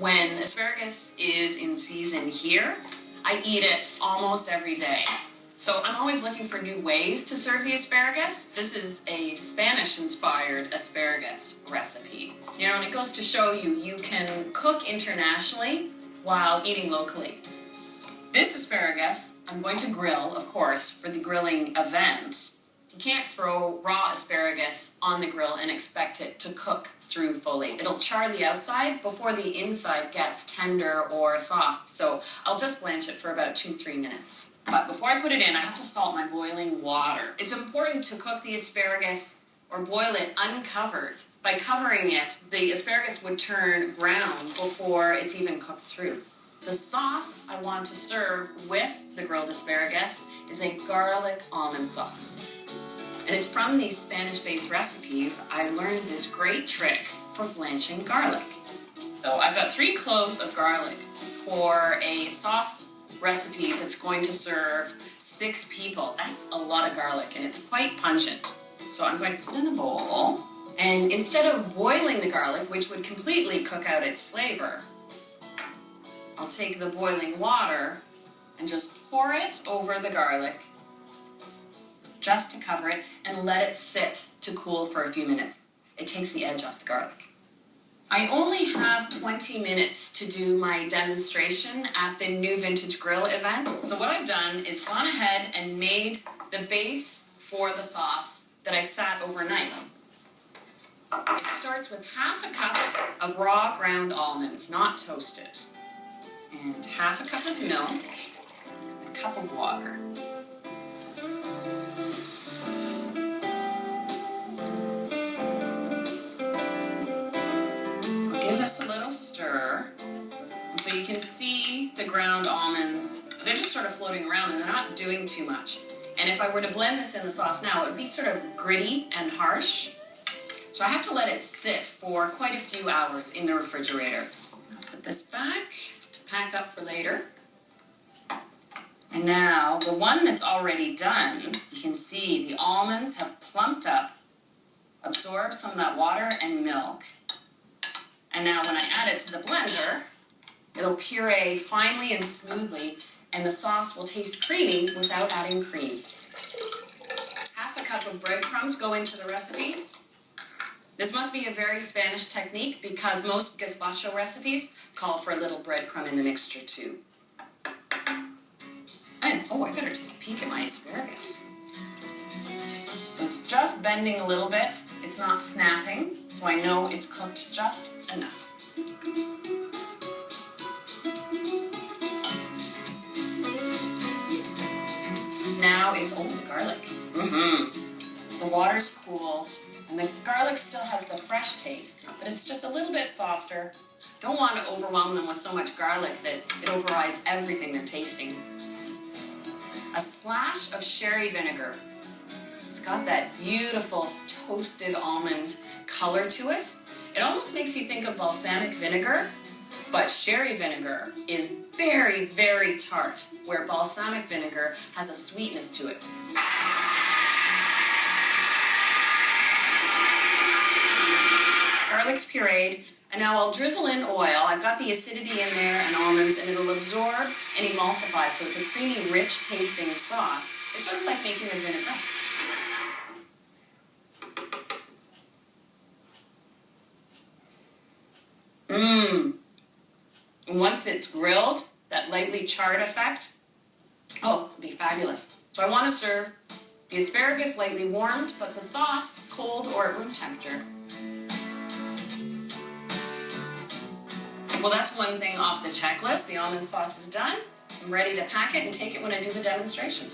When asparagus is in season here, I eat it almost every day. So I'm always looking for new ways to serve the asparagus. This is a Spanish-inspired asparagus recipe. You know, and it goes to show you, you can cook internationally while eating locally. This asparagus, I'm going to grill, of course, for the grilling event. You can't throw raw asparagus on the grill and expect it to cook through fully. It'll char the outside before the inside gets tender or soft. So I'll just blanch it for about 2-3 minutes. But before I put it in, I have to salt my boiling water. It's important to cook the asparagus or boil it uncovered. By covering it, the asparagus would turn brown before it's even cooked through. The sauce I want to serve with the grilled asparagus is a garlic almond sauce. And it's from these Spanish-based recipes I learned this great trick for blanching garlic. So I've got 3 cloves of garlic for a sauce recipe that's going to serve 6 people. That's a lot of garlic and it's quite pungent. So I'm going to sit in a bowl, and instead of boiling the garlic, which would completely cook out its flavor, I'll take the boiling water and just pour it over the garlic, just to cover it, and let it sit to cool for a few minutes. It takes the edge off the garlic. I only have 20 minutes to do my demonstration at the New Vintage Grill event. So what I've done is gone ahead and made the base for the sauce that I sat overnight. It starts with half a cup of raw ground almonds, not toasted, and half a cup of milk, and a cup of water. Give this a little stir. And so you can see the ground almonds, they're just sort of floating around and they're not doing too much. And if I were to blend this in the sauce now, it would be sort of gritty and harsh. So I have to let it sit for quite a few hours in the refrigerator. I'll put this back to pack up for later. And now, the one that's already done, you can see the almonds have plumped up, absorbed some of that water and milk. And now when I add it to the blender, it'll puree finely and smoothly, and the sauce will taste creamy without adding cream. Half a cup of breadcrumbs go into the recipe. This must be a very Spanish technique because most gazpacho recipes call for a little breadcrumb in the mixture too. And, oh, I better take a peek at my asparagus. So it's just bending a little bit. It's not snapping, so I know it's cooked just enough. Now it's, oh, the garlic. The water's cooled, and the garlic still has the fresh taste, but it's just a little bit softer. Don't want to overwhelm them with so much garlic that it overrides everything they're tasting. A splash of sherry vinegar. It's got that beautiful toasted almond color to it. It almost makes you think of balsamic vinegar, but sherry vinegar is very, very tart, where balsamic vinegar has a sweetness to it. Garlic's pureed, and now I'll drizzle in oil. I've got the acidity in there and almonds, and it'll absorb and emulsify, so it's a creamy, rich tasting sauce. It's sort of like making a vinaigrette. And once it's grilled, that lightly charred effect, oh, it'll be fabulous. So I want to serve the asparagus lightly warmed, but the sauce cold or at room temperature. Well, that's one thing off the checklist. The almond sauce is done. I'm ready to pack it and take it when I do the demonstration.